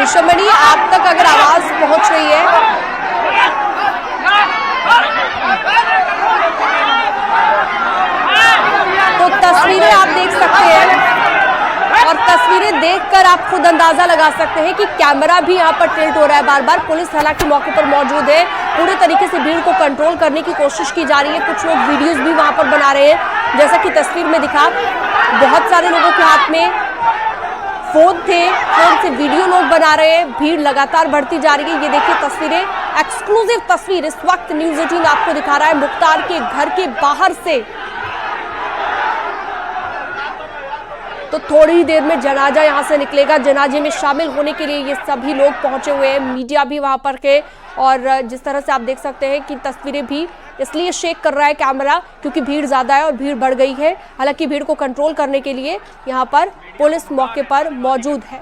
ऋषभमणि, आप तक अगर आवाज पहुंच रही है तो तस्वीरें आप देख सकते हैं और तस्वीरें देखकर आप खुद अंदाजा लगा सकते हैं कि कैमरा भी यहां पर टिल्ट हो रहा है बार बार। पुलिस हालांकि मौके पर मौजूद है, पूरे तरीके से भीड़ को कंट्रोल करने की कोशिश की जा रही है। कुछ लोग वीडियोस भी वहां पर बना रहे हैं, जैसा कि तस्वीर में दिखा। बहुत सारे लोगों के हाथ में फोन थे, फोन से वीडियो लोग बना रहे हैं। भीड़ लगातार बढ़ती जा रही है। ये देखिए तस्वीरें, एक्सक्लूसिव तस्वीर इस वक्त न्यूज़ 18 आपको दिखा रहा है मुख्तार के घर के बाहर से। तो थोड़ी ही देर में जनाजा यहां से निकलेगा। जनाजे में शामिल होने के लिए ये सभी लोग पहुंचे हुए हैं, मीडिया भी वहां पर के। और जिस तरह से आप देख सकते हैं कि तस्वीरें भी इसलिए शेक कर रहा है कैमरा क्योंकि भीड़ ज्यादा है और भीड़ बढ़ गई है। हालांकि भीड़ को कंट्रोल करने के लिए यहां पर पुलिस मौके पर मौजूद है।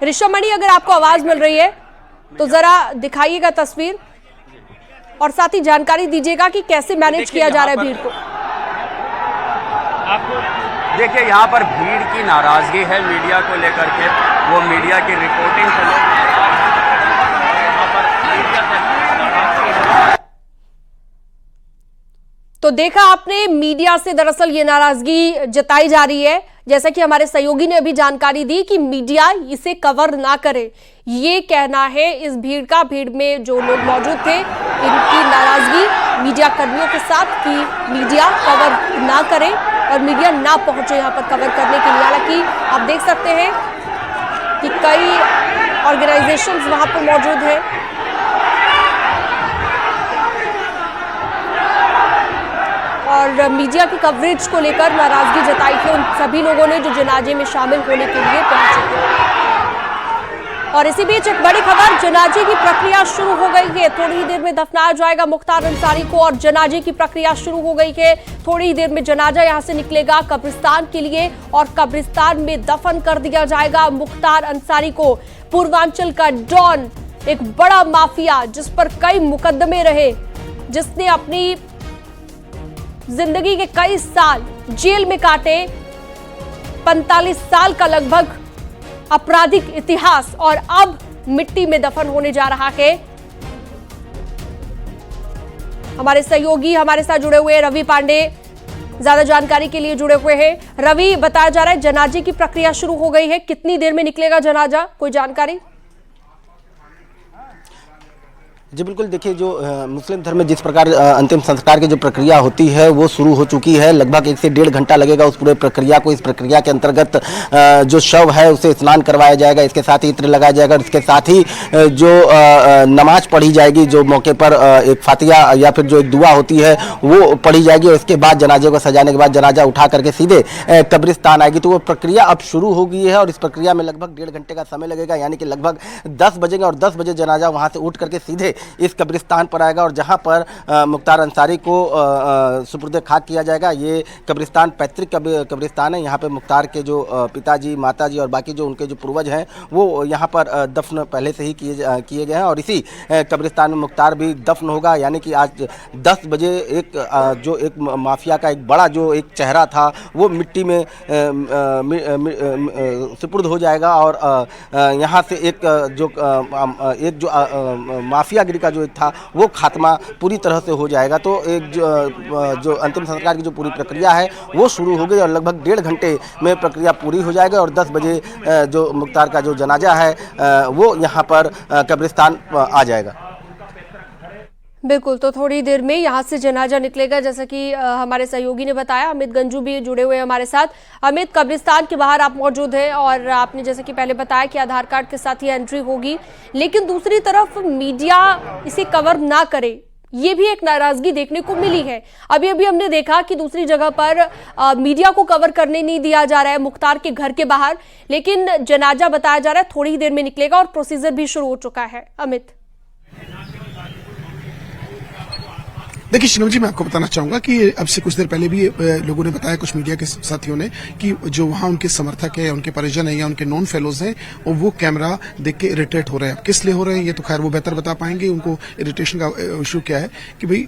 ऋषभमणि, अगर आपको आवाज मिल रही है तो जरा दिखाइएगा तस्वीर और साथ ही जानकारी दीजिएगा कि कैसे मैनेज किया जा रहा है भीड़ को। देखिए, यहाँ पर भीड़ की नाराजगी है मीडिया को लेकर के। वो मीडिया की रिपोर्टिंग को तो देखा आपने, मीडिया से दरअसल ये नाराजगी जताई जा रही है। जैसा कि हमारे सहयोगी ने अभी जानकारी दी कि मीडिया इसे कवर ना करे, ये कहना है इस भीड़ का। भीड़ में जो लोग मौजूद थे इनकी नाराजगी मीडिया कर्मियों के साथ कि मीडिया कवर ना करे और मीडिया ना पहुंचे यहां पर कवर करने के लिए। हालांकि आप देख सकते हैं कि कई ऑर्गेनाइजेशंस वहां पर मौजूद हैं। और मीडिया की कवरेज को लेकर नाराजगी जताई थी उन सभी लोगों ने जो जनाजे में शामिल होने के लिए पहुंचे थे। और इसी बीच एक बड़ी खबर, जनाजे की प्रक्रिया शुरू हो गई है। थोड़ी ही देर में दफनाया जाएगा मुख्तार अंसारी को और जनाजे की प्रक्रिया शुरू हो गई है। थोड़ी ही देर में जनाजा यहां से निकलेगा कब्रिस्तान के लिए और कब्रिस्तान में दफन कर दिया जाएगा मुख्तार अंसारी को। पूर्वांचल का डॉन, एक बड़ा माफिया जिस पर कई मुकदमे रहे, जिसने अपनी जिंदगी के कई साल जेल में काटे, 45 साल का लगभग आपराधिक इतिहास, और अब मिट्टी में दफन होने जा रहा है। हमारे सहयोगी हमारे साथ जुड़े हुए रवि पांडे ज्यादा जानकारी के लिए जुड़े हुए हैं। रवि, बताया जा रहा है जनाजे की प्रक्रिया शुरू हो गई है, कितनी देर में निकलेगा जनाजा, कोई जानकारी? जी बिल्कुल, देखिए जो मुस्लिम धर्म में जिस प्रकार अंतिम संस्कार की जो प्रक्रिया होती है वो शुरू हो चुकी है। लगभग 1 से 1.5 घंटा लगेगा उस पूरे प्रक्रिया को। इस प्रक्रिया के अंतर्गत जो शव है उसे स्नान करवाया जाएगा, इसके साथ ही इत्र लगाया जाएगा और इसके साथ ही जो नमाज पढ़ी जाएगी, जो मौके पर एक फातिहा या फिर जो एक दुआ होती है वो पढ़ी जाएगी और इसके बाद जनाजे को सजाने के बाद जनाजा उठा करके सीधे कब्रिस्तान आएगी। तो वो प्रक्रिया अब शुरू हो गई है और इस प्रक्रिया में लगभग 1.5 घंटे का समय लगेगा, यानी कि लगभग 10 बजेगा और 10 बजे जनाजा वहाँ से उठ करके सीधे इस कब्रिस्तान पर आएगा और जहां पर मुख्तार अंसारी को सुपुर्द खाक किया जाएगा। ये कब्रिस्तान पैतृक कब्रिस्तान है। यहाँ पे मुख्तार के जो पिताजी, माताजी और बाकी जो उनके जो पूर्वज हैं वो यहाँ पर दफन पहले से ही किए गए हैं और इसी कब्रिस्तान में मुख्तार भी दफन होगा। यानी कि आज 10 बजे एक माफिया का एक बड़ा जो एक चेहरा था वो मिट्टी में सुपुर्द हो जाएगा और यहाँ से एक जो माफियागिरी का जो था वो खात्मा पूरी तरह से हो जाएगा। तो एक जो अंतिम संस्कार की जो पूरी प्रक्रिया है वो शुरू हो गई और लगभग 1.5 घंटे में प्रक्रिया पूरी हो जाएगी और 10 बजे जो मुख्तार का जो जनाजा है वो यहाँ पर कब्रिस्तान आ जाएगा। बिल्कुल, तो थोड़ी देर में यहाँ से जनाजा निकलेगा, जैसा कि हमारे सहयोगी ने बताया। अमित गंजू भी जुड़े हुए हैं हमारे साथ। अमित, कब्रिस्तान के बाहर आप मौजूद हैं और आपने जैसे कि पहले बताया कि आधार कार्ड के साथ ही एंट्री होगी, लेकिन दूसरी तरफ मीडिया इसे कवर ना करे, ये भी एक नाराजगी देखने को मिली है। अभी अभी हमने देखा कि दूसरी जगह पर मीडिया को कवर करने नहीं दिया जा रहा है मुख्तार के घर के बाहर, लेकिन जनाजा बताया जा रहा है थोड़ी ही देर में निकलेगा और प्रोसीजर भी शुरू हो चुका है। अमित, देखिए शिनम जी, मैं आपको बताना चाहूंगा कि अब से कुछ देर पहले भी लोगों ने बताया, कुछ मीडिया के साथियों ने, कि जो वहां उनके समर्थक है, उनके परिजन है या उनके नॉन फेलोज हैं, और वो कैमरा देख के इरिटेट हो रहे हैं। किस लिए हो रहे हैं ये तो खैर वो बेहतर बता पाएंगे, उनको इरिटेशन का इशू क्या है। कि भाई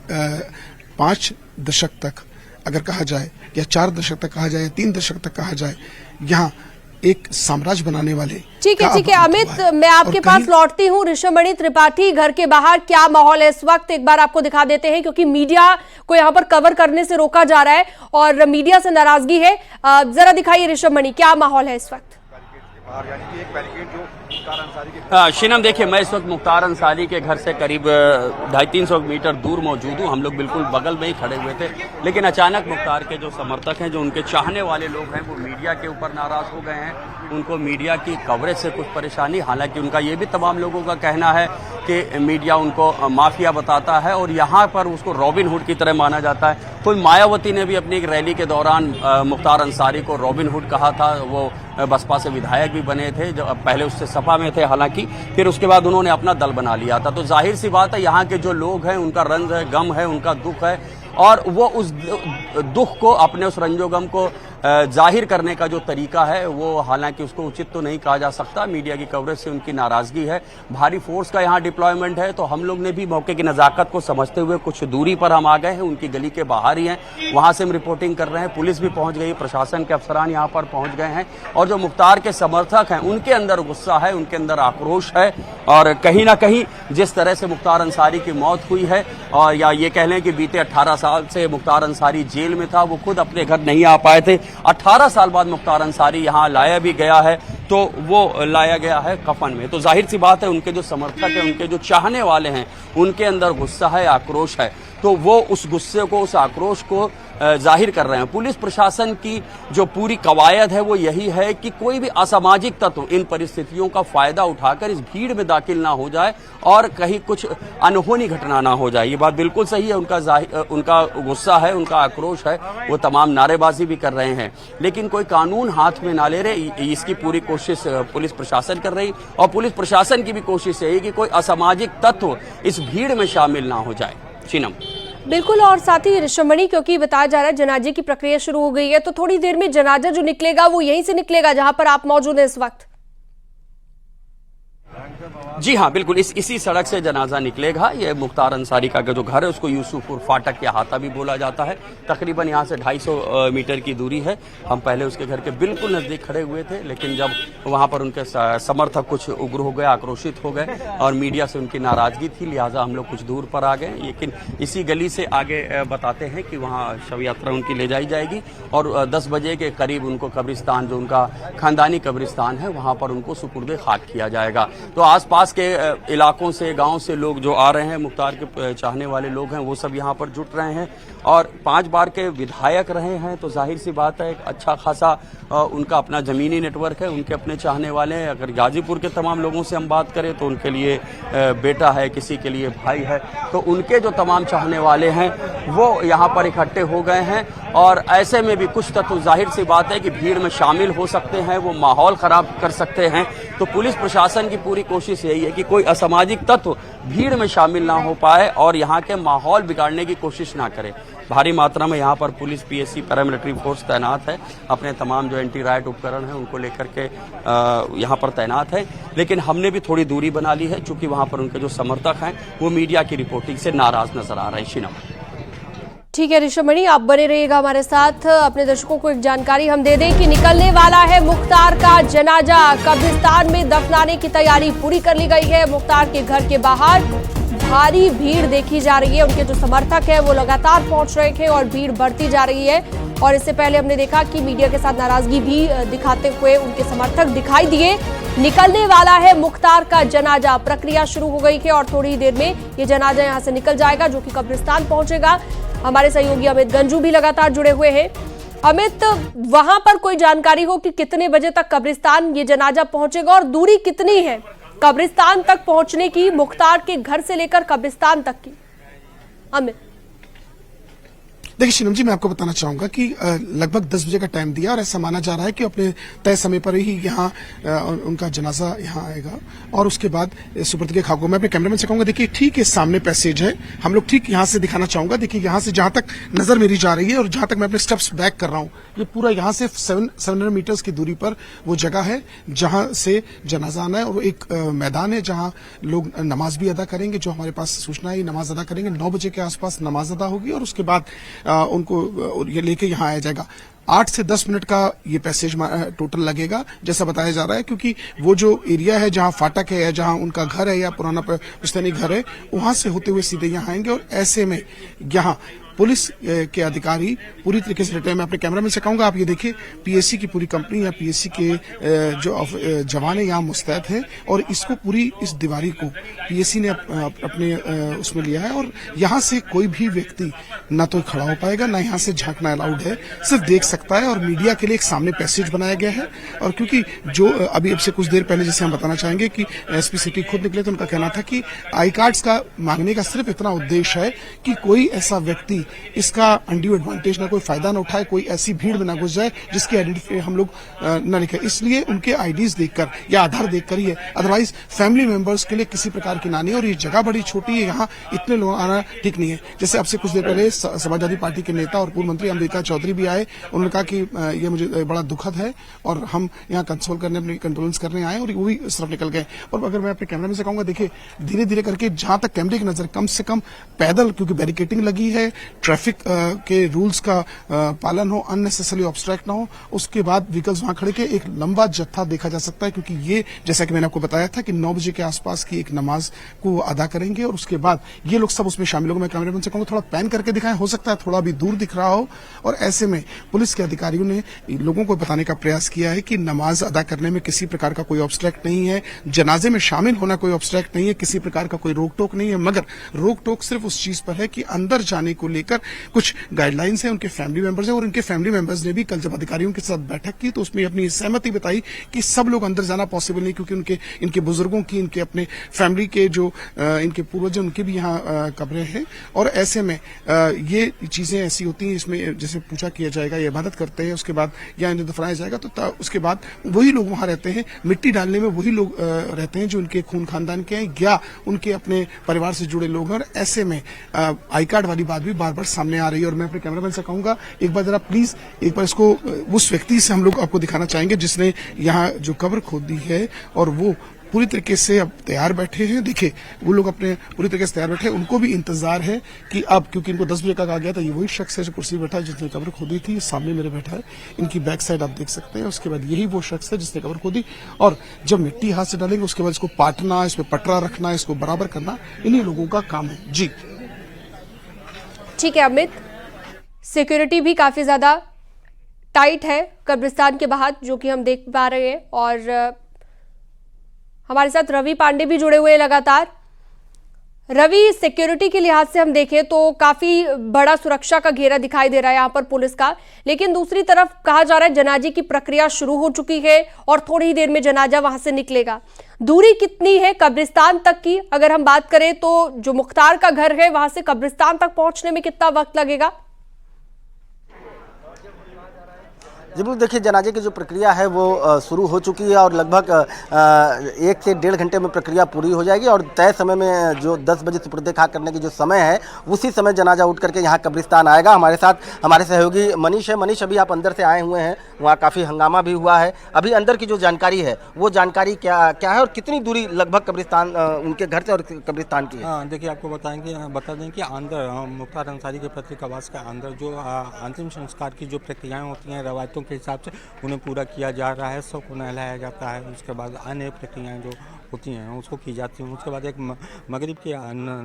5 दशक तक अगर कहा जाए, या 4 दशक तक कहा जाए, या 3 दशक तक कहा जाए, यहाँ एक साम्राज्य बनाने वाले। ठीक है अमित, मैं आपके पास लौटती हूँ। ऋषभमणि त्रिपाठी, घर के बाहर क्या माहौल है इस वक्त, एक बार आपको दिखा देते हैं, क्योंकि मीडिया को यहाँ पर कवर करने से रोका जा रहा है और मीडिया से नाराजगी है। जरा दिखाइए ऋषभमणि, क्या माहौल है इस वक्त। शिनम देखिए, मैं इस वक्त मुख्तार अंसारी के घर से करीब 250-300 मीटर दूर मौजूद हूँ। हम लोग बिल्कुल बगल में ही खड़े हुए थे, लेकिन अचानक मुख्तार के जो समर्थक हैं, जो उनके चाहने वाले लोग हैं, वो मीडिया के ऊपर नाराज हो गए हैं। उनको मीडिया की कवरेज से कुछ परेशानी, हालांकि उनका ये भी तमाम लोगों का कहना है कि मीडिया उनको माफिया बताता है और यहाँ पर उसको रॉबिन हुड की तरह माना जाता है। खुद मायावती ने भी अपनी एक रैली के दौरान मुख्तार अंसारी को रॉबिन हुड कहा था। वो बसपा से विधायक भी बने थे, जो पहले उससे सपा में थे हालांकि, फिर उसके बाद उन्होंने अपना दल बना लिया था। तो जाहिर सी बात है, यहाँ के जो लोग हैं उनका रंज है, गम है, उनका दुख है, और वो उस दुख को, अपने उस रंजो गम को जाहिर करने का जो तरीका है, वो हालांकि उसको उचित तो नहीं कहा जा सकता। मीडिया की कवरेज से उनकी नाराजगी है। भारी फोर्स का यहाँ डिप्लॉयमेंट है, तो हम लोग ने भी मौके की नजाकत को समझते हुए कुछ दूरी पर हम आ गए हैं। उनकी गली के बाहर ही हैं, वहां से हम रिपोर्टिंग कर रहे हैं। पुलिस भी पहुंच गई, प्रशासन के अफसरान यहाँ पर पहुंच गए हैं, और जो मुख्तार के समर्थक हैं उनके अंदर गुस्सा है, उनके अंदर आक्रोश है। और कहीं ना कहीं जिस तरह से मुख्तार अंसारी की मौत हुई है, और या ये कह लें कि बीते 18 साल से मुख्तार अंसारी जेल में था, वो खुद अपने घर नहीं आ पाए थे। 18 साल बाद मुख्तार अंसारी यहाँ लाया भी गया है, तो वो लाया गया है कफन में। तो जाहिर सी बात है, उनके जो समर्थक हैं, उनके जो चाहने वाले हैं, उनके अंदर गुस्सा है, आक्रोश है। तो वो उस गुस्से को, उस आक्रोश को जाहिर कर रहे हैं। पुलिस प्रशासन की जो पूरी कवायद है वो यही है कि कोई भी असामाजिक तत्व इन परिस्थितियों का फायदा उठाकर इस भीड़ में दाखिल ना हो जाए और कहीं कुछ अनहोनी घटना ना हो जाए। ये बात बिल्कुल सही है, उनका गुस्सा है, उनका आक्रोश है, वो तमाम नारेबाजी भी कर रहे हैं, लेकिन कोई कानून हाथ में ना ले रहे। इसकी पूरी कोशिश पुलिस प्रशासन कर रही, और पुलिस प्रशासन की भी कोशिश यही कि कोई असामाजिक तत्व इस भीड़ में शामिल ना हो जाए। शीनम, बिल्कुल, और साथ ही ऋषभमणि, क्योंकि बताया जा रहा है जनाजे की प्रक्रिया शुरू हो गई है, तो थोड़ी देर में जनाजा जो निकलेगा वो यहीं से निकलेगा जहां पर आप मौजूद हैं इस वक्त। जी हाँ, बिल्कुल इसी सड़क से जनाजा निकलेगा। ये मुख्तार अंसारी का जो घर है उसको यूसुफपुर फाटक के हाथा भी बोला जाता है। तकरीबन यहाँ से 250 मीटर की दूरी है। हम पहले उसके घर के बिल्कुल नज़दीक खड़े हुए थे, लेकिन जब वहाँ पर उनके समर्थक कुछ उग्र हो गए, आक्रोशित हो गए, और मीडिया से उनकी नाराजगी थी, लिहाजा हम लोग कुछ दूर पर आ गए। लेकिन इसी गली से आगे बताते हैं कि वहाँ शव यात्रा उनकी ले जाई जाएगी, और 10 बजे के करीब उनको कब्रिस्तान, जो उनका खानदानी कब्रिस्तान है, वहाँ पर उनको सुपुर्द खाक किया जाएगा। तो आसपास के इलाकों से, गांव से लोग जो आ रहे हैं, मुख्तार के चाहने वाले लोग हैं, वो सब यहां पर जुट रहे हैं, और 5 बार के विधायक रहे हैं। तो जाहिर सी बात है, एक अच्छा खासा उनका अपना जमीनी नेटवर्क है, उनके अपने चाहने वाले हैं। अगर गाजीपुर के तमाम लोगों से हम बात करें तो उनके लिए बेटा है, किसी के लिए भाई है, तो उनके जो तमाम चाहने वाले हैं वो यहाँ पर इकट्ठे हो गए हैं। और ऐसे में भी कुछ तत्व, जाहिर सी बात है कि भीड़ में शामिल हो सकते हैं, वो माहौल खराब कर सकते हैं। तो पुलिस प्रशासन की पूरी कोशिश यही है कि कोई असामाजिक तत्व भीड़ में शामिल ना हो पाए और यहाँ के माहौल बिगाड़ने की कोशिश ना करे। भारी मात्रा में यहाँ पर पुलिस, पीएससी, पैरामिलिट्री फोर्स तैनात है, अपने तमाम जो एंटी राइट उपकरण हैं उनको लेकर के यहाँ पर तैनात है। लेकिन हमने भी थोड़ी दूरी बना ली है, चूंकि वहाँ पर उनके जो समर्थक हैं वो मीडिया की रिपोर्टिंग से नाराज नजर आ रहे हैं। शीनम, ठीक है ऋषभमणि, आप बने रहिएगा हमारे साथ। अपने दर्शकों को एक जानकारी हम दे दें कि निकलने वाला है मुख्तार का जनाजा। कब्रिस्तान में दफनाने की तैयारी पूरी कर ली गई है। मुख्तार के घर के बाहर भारी भीड़ देखी जा रही है। उनके जो समर्थक हैं वो लगातार पहुंच रहे थे और भीड़ बढ़ती जा रही है। और इससे पहले हमने देखा कि मीडिया के साथ नाराजगी भी दिखाते हुए उनके समर्थक दिखाई दिए। निकलने वाला है मुख्तार का जनाजा, प्रक्रिया शुरू हो गई है और थोड़ी देर में ये जनाजा यहाँ से निकल जाएगा, जो कि कब्रिस्तान पहुंचेगा। हमारे सहयोगी अमित गंजू भी लगातार जुड़े हुए हैं। अमित, वहां पर कोई जानकारी हो कि कितने बजे तक कब्रिस्तान ये जनाजा पहुंचेगा और दूरी कितनी है कब्रिस्तान तक पहुंचने की, मुख्तार के घर से लेकर कब्रिस्तान तक की? अमित, देखिए शिनम जी, मैं आपको बताना चाहूंगा कि लगभग 10 बजे का टाइम दिया और ऐसा माना जा रहा है कि अपने तय समय पर ही यहाँ उनका जनाजा यहाँ आएगा और उसके बाद सुपुर्द खाक को मैं अपने कैमरामैन से कहूंगा, देखिए ठीक है सामने पैसेज है, हम लोग ठीक यहाँ से दिखाना चाहूंगा। देखिए यहाँ से जहां तक नजर मेरी जा रही है और जहां तक मैं अपने स्टेप्स बैक कर रहा हूँ, ये पूरा यहाँ से 700 मीटर्स की दूरी पर वो जगह है जहां से जनाजा आना है और एक मैदान है जहां लोग नमाज भी अदा करेंगे। जो हमारे पास सूचना है, नमाज अदा करेंगे 9 बजे के आसपास नमाज अदा होगी और उसके बाद उनको ये लेके यहाँ आया जाएगा। 8 से 10 मिनट का ये पैसेज टोटल लगेगा जैसा बताया जा रहा है, क्योंकि वो जो एरिया है जहां फाटक है या जहां उनका घर है या पुराना पुश्तैनी घर है, वहां से होते हुए सीधे यहाँ आएंगे और ऐसे में यहाँ पुलिस के अधिकारी पूरी तरीके से रिटायर। मैं अपने कैमरामैन से कहूंगा, आप ये देखिए पीएससी की पूरी कंपनी या पीएससी के जो जवान है यहाँ मुस्तैद है और इसको पूरी इस दीवारी को पीएससी ने अपने उसमें लिया है और यहाँ से कोई भी व्यक्ति ना तो खड़ा हो पाएगा ना यहाँ से झांकना अलाउड है, सिर्फ देख सकता है। और मीडिया के लिए एक सामने पैसेज बनाया गया है और क्योंकि जो अभी अब से कुछ देर पहले जैसे हम बताना चाहेंगे कि एसपी सिटी खुद निकले तो उनका कहना था कि आई कार्ड्स का मांगने का सिर्फ इतना उद्देश्य है कि कोई ऐसा व्यक्ति इसका अनड्यू एडवांटेज ना कोई फायदा ना उठाए, कोई ऐसी भीड़ में ना घुस जाए जिसकी आइडेंटिटी हम लोग न लिखे। इसलिए उनके आईडीज देखकर या आधार देखकर ही है, अदरवाइज फैमिली मेंबर्स के लिए किसी प्रकार की ना नहीं। और ये जगह बड़ी छोटी है, यहाँ इतने लोग आना ठीक नहीं है। जैसे अब से कुछ देर पहले समाजवादी पार्टी के नेता और पूर्व मंत्री अमृता चौधरी भी आए, उन्होंने कहा कि ये मुझे बड़ा दुखद है और हम यहाँ कंसोल करने अपनी कंडोलेंस करने आए और वो भी इस तरफ निकल गए। और अगर मैं अपने कैमरे में से कहूंगा, देखिए धीरे धीरे करके जहां तक कैमरे की नजर, कम से कम पैदल, क्योंकि बैरिकेटिंग लगी है, ट्रैफिक के रूल्स का पालन हो, अननेसेसरी ऑब्स्ट्रैक्ट ना हो, उसके बाद व्हीकल्स वहां खड़े के एक लंबा जत्था देखा जा सकता है। क्योंकि ये जैसा कि मैंने आपको बताया था कि 9 बजे के आसपास की एक नमाज को अदा करेंगे और उसके बाद ये लोग सब उसमें शामिल होंगे। मैं कैमरामैन से कहूंगा थोड़ा पैन करके दिखाएं, हो सकता है थोड़ा भी दूर दिख रहा हो। और ऐसे में पुलिस के अधिकारियों ने लोगों को बताने का प्रयास किया है कि नमाज अदा करने में किसी प्रकार का कोई ऑब्स्ट्रैक्ट नहीं है, जनाजे में शामिल होना कोई ऑब्स्ट्रैक्ट नहीं है, किसी प्रकार का कोई रोक टोक नहीं है, मगर रोक टोक सिर्फ उस चीज पर है कि अंदर जाने को लेकर कुछ गाइडलाइंस है, उनके फैमिली मेंबर्स हैं और उनके फैमिली मेंबर्स ने भी कल जब अधिकारियों के साथ बैठक की तो उसमें अपनी सहमति बताई कि सब लोग अंदर जाना पॉसिबल नहीं, क्योंकि इनके बुजुर्गों की, इनके अपने फैमिली के जो इनके पूर्वज उनके भी यहाँ कब्रें हैं। और ऐसे में ये चीजें ऐसी होती हैं, इसमें जैसे पूछा किया जाएगा, ये इबादत करते हैं, उसके बाद यहाँ इन्हें दफनाया जाएगा तो उसके बाद वही लोग वहां रहते हैं, मिट्टी डालने में वही लोग रहते हैं जो उनके खून खानदान के हैं या उनके अपने परिवार से जुड़े लोग हैं। और ऐसे में आई कार्ड वाली बात भी बार बार सामने आ रही है। और मैं अपने कैमरामैन से कहूंगा, एक बार जरा प्लीज एक बार इसको उस व्यक्ति से हम लोग आपको दिखाना चाहेंगे जिसने यहाँ जो कब्र खोदी है और वो पूरी तरीके से अब तैयार बैठे हैं। देखिए वो लोग अपने पूरी तरीके से तैयार बैठे हैं, उनको भी इंतजार है कि अब, क्योंकि इनको 10 बजे का कहा गया था, ये वही शख्स है जो कुर्सी बैठा है जिसने कब्र खोदी थी, सामने मेरे बैठा है, इनकी बैक साइड आप देख सकते हैं। उसके बाद यही वो शख्स है जिसने कब्र खोदी और जब मिट्टी हाथ से डालेंगे उसके बाद इसको पाटना, इसमें पटरा रखना, इसको बराबर करना इन्हीं लोगों का काम है। जी ठीक है अमित, सिक्योरिटी भी काफी ज्यादा टाइट है कब्रिस्तान के बाहर, जो कि हम देख पा रहे हैं। और हमारे साथ रवि पांडे भी जुड़े हुए हैं लगातार। रवि, सिक्योरिटी के लिहाज से हम देखें तो काफी बड़ा सुरक्षा का घेरा दिखाई दे रहा है यहाँ पर पुलिस का, लेकिन दूसरी तरफ कहा जा रहा है जनाजे की प्रक्रिया शुरू हो चुकी है और थोड़ी ही देर में जनाजा वहां से निकलेगा। दूरी कितनी है कब्रिस्तान तक की? अगर हम बात करें तो जो मुख्तार का घर है वहां से कब्रिस्तान तक पहुंचने में कितना वक्त लगेगा? जी बिल्कुल, देखिए जनाजे की जो प्रक्रिया है वो शुरू हो चुकी है और लगभग 1 से 1.5 घंटे में प्रक्रिया पूरी हो जाएगी और तय समय में जो 10 बजे सुपुर्द खाक करने की जो समय है उसी समय जनाजा उठ करके यहाँ कब्रिस्तान आएगा। हमारे साथ हमारे सहयोगी मनीष है। मनीष, अभी आप अंदर से आए हुए हैं, वहाँ काफ़ी हंगामा भी हुआ है, अभी अंदर की जो जानकारी है वो जानकारी क्या है और कितनी दूरी लगभग कब्रिस्तान उनके घर से और कब्रिस्तान की है? हाँ देखिए, आपको बता दें कि अंदर मुख्तार अंसारी के प्रतीकावास के अंदर जो अंतिम संस्कार की जो प्रक्रियाएँ होती हैं रवायतों के हिसाब से उन्हें पूरा किया जा रहा है, सबको नहलाया जाता है, उसके बाद अन्य प्रक्रियाएं जो होती हैं उसको की जाती हैं। उसके बाद एक मगरिब की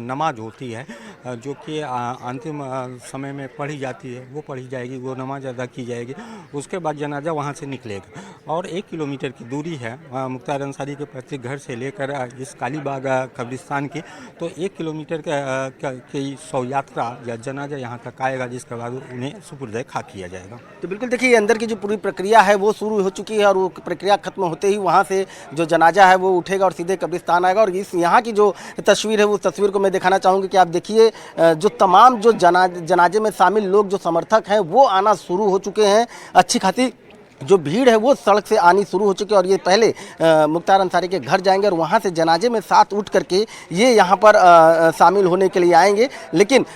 नमाज होती है जो कि अंतिम समय में पढ़ी जाती है, वो पढ़ी जाएगी, वो नमाज अदा की जाएगी। उसके बाद जनाजा वहाँ से निकलेगा और 1 किलोमीटर की दूरी है मुख्तार अंसारी के प्रत्येक घर से लेकर इस कालीबाग कब्रिस्तान की, तो 1 किलोमीटर की शव यात्रा या जनाजा यहाँ तक आएगा, जिसके बाद उन्हें सुपुर्द खाक किया जाएगा। तो बिल्कुल देखिए, अंदर की जो पूरी प्रक्रिया है वो शुरू हो चुकी है और वो प्रक्रिया खत्म होते ही वहाँ से जो जनाजा है वो उठेगा और सीधे कब्रिस्तान आएगा। और इस यहाँ की जो तस्वीर है उस तस्वीर को मैं दिखाना चाहूँगी कि आप देखिए जो तमाम जो जनाजे में शामिल लोग जो समर्थक हैं वो आना शुरू हो चुके हैं। अच्छी खासी जो भीड़ है वो सड़क से आनी शुरू हो चुकी है और ये पहले मुख्तार अंसारी के घर जाएंगे और वहाँ से जनाजे में साथ उठ करके ये यहाँ पर शामिल होने के लिए आएंगे। लेकिन